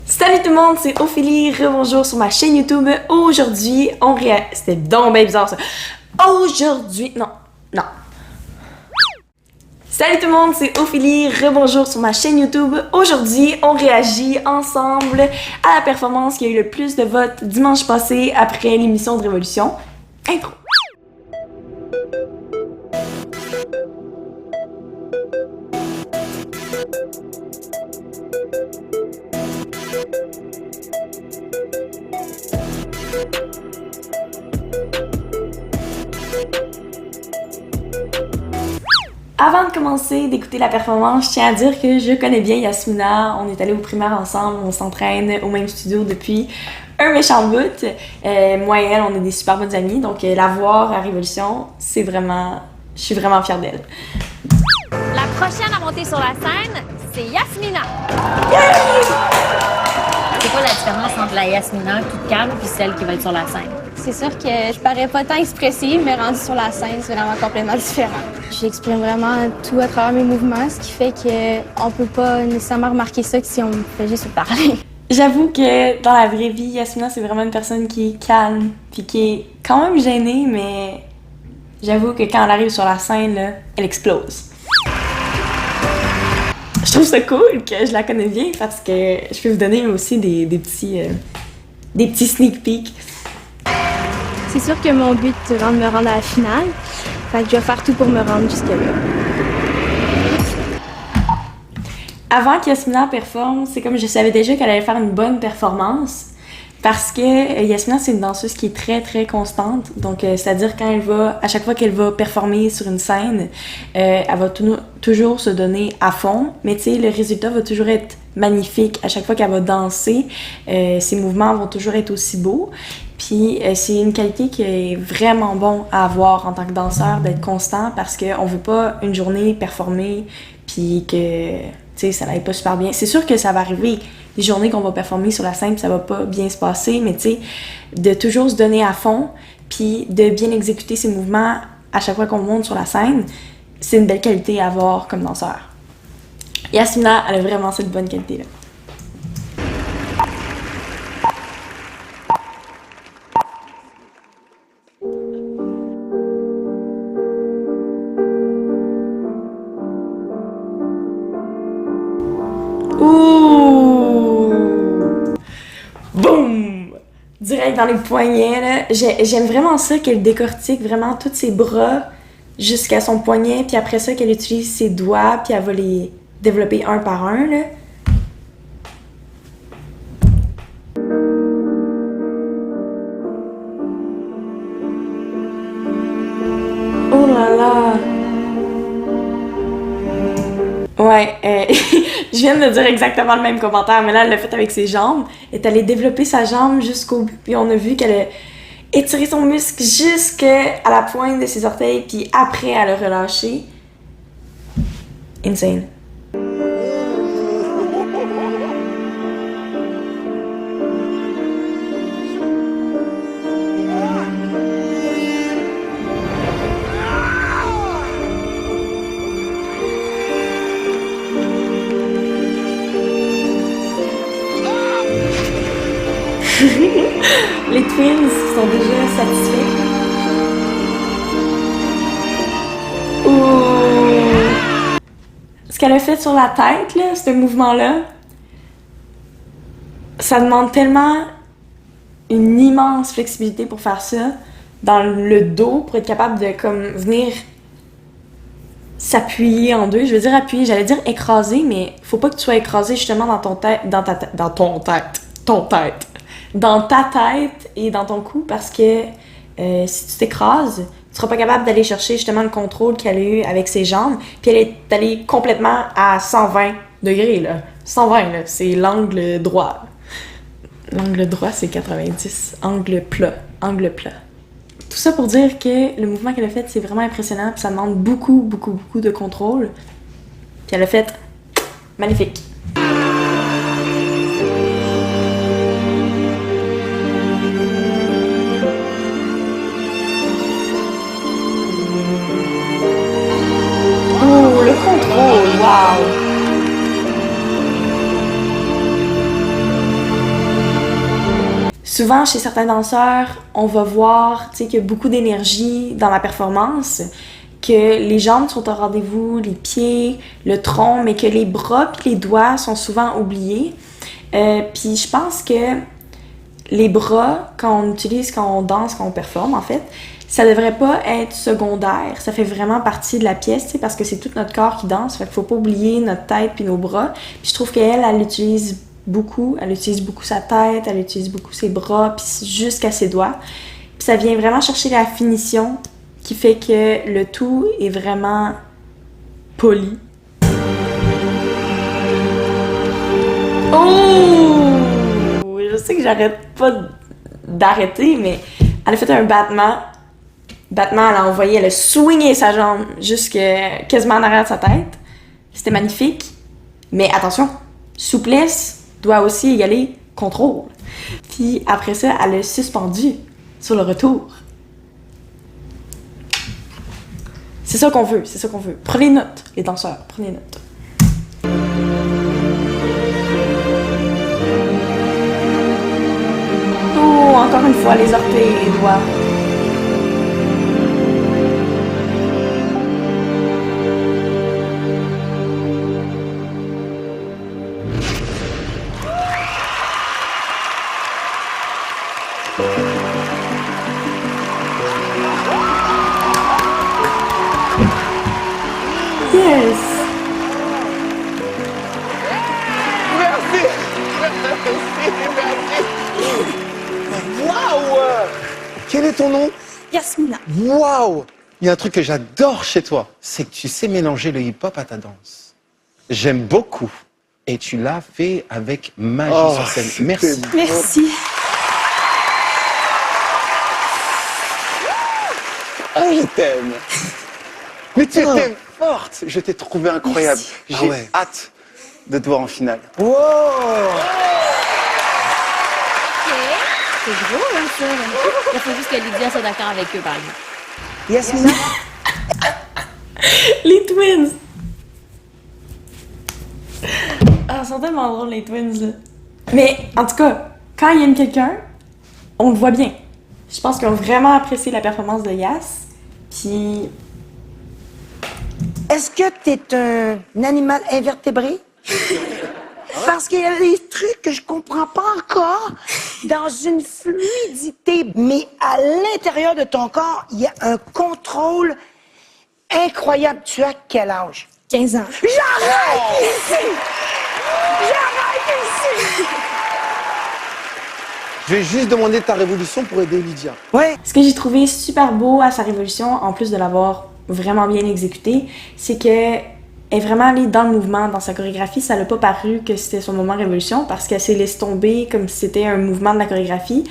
Salut tout le monde, c'est Ophélie, rebonjour sur ma chaîne YouTube. Aujourd'hui, C'était donc bien bizarre ça. Aujourd'hui... Non. Salut tout le monde, c'est Ophélie, rebonjour sur ma chaîne YouTube. Aujourd'hui, on réagit ensemble à la performance qui a eu le plus de votes dimanche passé après l'émission de Révolution. Intro. Avant de commencer d'écouter la performance, je tiens à dire que je connais bien Yasmina. On est allés au primaire ensemble, on s'entraîne au même studio depuis un méchant bout. Moi et elle, on est des super bonnes amies, donc la voir à Révolution, c'est vraiment... Je suis vraiment fière d'elle. La prochaine à monter sur la scène, c'est Yasmina. C'est quoi la différence entre la Yasmina toute calme puis celle qui va être sur la scène? C'est sûr que je parais pas tant expressive, mais rendue sur la scène, c'est vraiment complètement différent. J'exprime vraiment tout à travers mes mouvements, ce qui fait qu'on peut pas nécessairement remarquer ça que si on fait juste parler. J'avoue que dans la vraie vie, Yasmina, c'est vraiment une personne qui est calme, puis qui est quand même gênée, mais j'avoue que quand elle arrive sur la scène, là, elle explose. Je trouve ça cool que je la connais bien parce que je peux vous donner aussi des petits sneak peeks. C'est sûr que mon but est de me rendre à la finale, fait que je vais faire tout pour me rendre jusque-là. Avant qu'Yasmina performe, c'est comme je savais déjà qu'elle allait faire une bonne performance parce que Yasmina, c'est une danseuse qui est très très constante. Donc, c'est-à-dire à chaque fois qu'elle va performer sur une scène, elle va toujours se donner à fond. Mais tu sais, le résultat va toujours être magnifique. À chaque fois qu'elle va danser, ses mouvements vont toujours être aussi beaux. Puis c'est une qualité qui est vraiment bon à avoir en tant que danseur, d'être constant parce qu'on veut pas une journée performer puis que tu sais ça n'aille pas super bien. C'est sûr que ça va arriver des journées qu'on va performer sur la scène puis ça va pas bien se passer, mais tu sais de toujours se donner à fond puis de bien exécuter ses mouvements à chaque fois qu'on monte sur la scène, c'est une belle qualité à avoir comme danseur. Yasmina, elle a vraiment cette bonne qualité là. Ouh! Boum! Direct dans les poignets, là. J'aime vraiment ça qu'elle décortique vraiment tous ses bras jusqu'à son poignet, puis après ça, qu'elle utilise ses doigts, puis elle va les développer un par un, là. Oh là là! Ouais, je viens de dire exactement le même commentaire, mais là, elle l'a fait avec ses jambes. Elle est allée développer sa jambe jusqu'au bout, puis on a vu qu'elle a étiré son muscle jusqu'à la pointe de ses orteils, puis après, elle a relâché. Insane. Les twins sont déjà satisfaits. Ouh! Ce qu'elle a fait sur la tête, là, ce mouvement-là, ça demande tellement une immense flexibilité pour faire ça dans le dos, pour être capable de comme venir s'appuyer en deux. Je veux dire appuyer, j'allais dire écraser, mais faut pas que tu sois écrasé justement dans ta tête et dans ton cou parce que si tu t'écrases, tu seras pas capable d'aller chercher justement le contrôle qu'elle a eu avec ses jambes. Puis elle est allée complètement à 120 degrés, là. 120, là, c'est l'angle droit. L'angle droit, c'est 90. Angle plat. Tout ça pour dire que le mouvement qu'elle a fait, c'est vraiment impressionnant. Puis ça demande beaucoup de contrôle. Puis elle a fait magnifique. Oh, le contrôle, wow! souvent, chez certains danseurs, on va voir qu'il y a beaucoup d'énergie dans la performance, que les jambes sont au rendez-vous, les pieds, le tronc, mais que les bras puis les doigts sont souvent oubliés. Puis je pense que les bras, quand on utilise, quand on danse, quand on performe, en fait, ça devrait pas être secondaire. Ça fait vraiment partie de la pièce, parce que c'est tout notre corps qui danse. Fait qu'il faut pas oublier notre tête puis nos bras. Puis je trouve qu'elle, elle utilise beaucoup. Elle utilise beaucoup sa tête, elle utilise beaucoup ses bras, puis jusqu'à ses doigts. Puis ça vient vraiment chercher la finition qui fait que le tout est vraiment poli. Oh! Je sais que j'arrête pas d'arrêter, mais elle a fait un battement. Battement, elle a swingé sa jambe jusque quasiment en arrière de sa tête. C'était magnifique. Mais attention, souplesse doit aussi égaler contrôle. Puis après ça, elle a suspendu sur le retour. C'est ça qu'on veut, c'est ça qu'on veut. Prenez note, les danseurs, prenez note. Oh, encore une fois, les orteils et les doigts. Yes! Merci! Waouh! Quel est ton nom? Yasmina. Waouh! Il y a un truc que j'adore chez toi, c'est que tu sais mélanger le hip-hop à ta danse. J'aime beaucoup. Et tu l'as fait avec magie sur scène. Merci. Merci. Ah, je t'aime. Mais tu étais forte. Je t'ai trouvé incroyable. J'ai hâte de te voir en finale. Wow! C'est gros, hein, ça. Il faut juste que Lydia soit d'accord avec eux, par exemple. Yasmina. Les twins! Ah, ils sont tellement drôles, les twins, là. Mais, en tout cas, quand ils aiment quelqu'un, on le voit bien. Je pense qu'ils ont vraiment apprécié la performance de Yas. Puis... Est-ce que t'es un animal invertébré? Parce qu'il y a des trucs que je comprends pas encore dans une fluidité, mais à l'intérieur de ton corps, il y a un contrôle incroyable. Tu as quel âge? 15 ans. J'arrête ici! J'arrête ici! Je vais juste demander ta révolution pour aider Lydia. Ouais. Ce que j'ai trouvé super beau à sa révolution, en plus de l'avoir vraiment bien exécutée, c'est que elle est vraiment allée dans le mouvement, dans sa chorégraphie. Ça l'a pas paru que c'était son moment révolution parce qu'elle s'est laissée tomber comme si c'était un mouvement de la chorégraphie.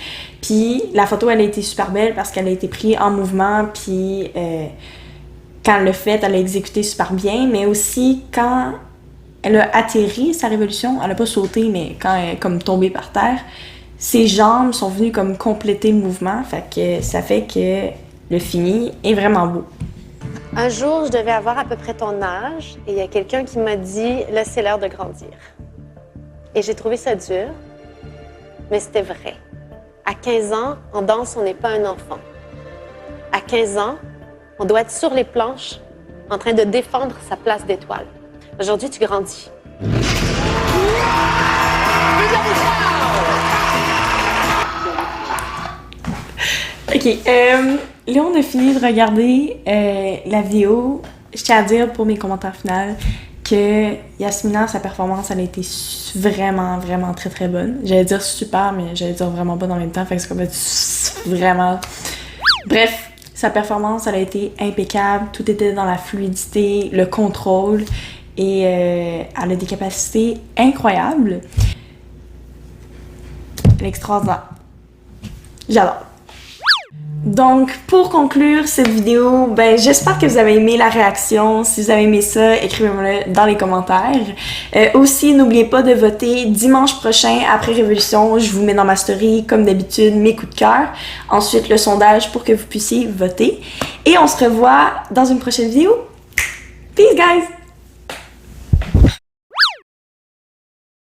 Puis la photo, elle a été super belle parce qu'elle a été prise en mouvement. Puis quand elle l'a fait, elle l'a exécuté super bien. Mais aussi quand elle a atterri sa révolution, elle a pas sauté, mais quand elle est comme tombée par terre, ses jambes sont venues comme compléter le mouvement. Fait que ça fait que le fini est vraiment beau. Un jour, je devais avoir à peu près ton âge et il y a quelqu'un qui m'a dit « Là, c'est l'heure de grandir ». Et j'ai trouvé ça dur, mais c'était vrai. À 15 ans, en danse, on n'est pas un enfant. À 15 ans, on doit être sur les planches en train de défendre sa place d'étoile. Aujourd'hui, tu grandis. Ok, là on a fini de regarder la vidéo. Je tiens à dire pour mes commentaires finaux que Yasmina, sa performance, elle a été vraiment, vraiment très très bonne. J'allais dire super, mais j'allais dire vraiment bonne en même temps, fait que c'est comme vraiment... Bref, sa performance, elle a été impeccable, tout était dans la fluidité, le contrôle, et elle a des capacités incroyables. Elle est extraordinaire. J'adore. Donc, pour conclure cette vidéo, ben, j'espère que vous avez aimé la réaction. Si vous avez aimé ça, écrivez-moi-le dans les commentaires. Aussi, n'oubliez pas de voter dimanche prochain après Révolution. Je vous mets dans ma story, comme d'habitude, mes coups de cœur. Ensuite, le sondage pour que vous puissiez voter. Et on se revoit dans une prochaine vidéo. Peace, guys!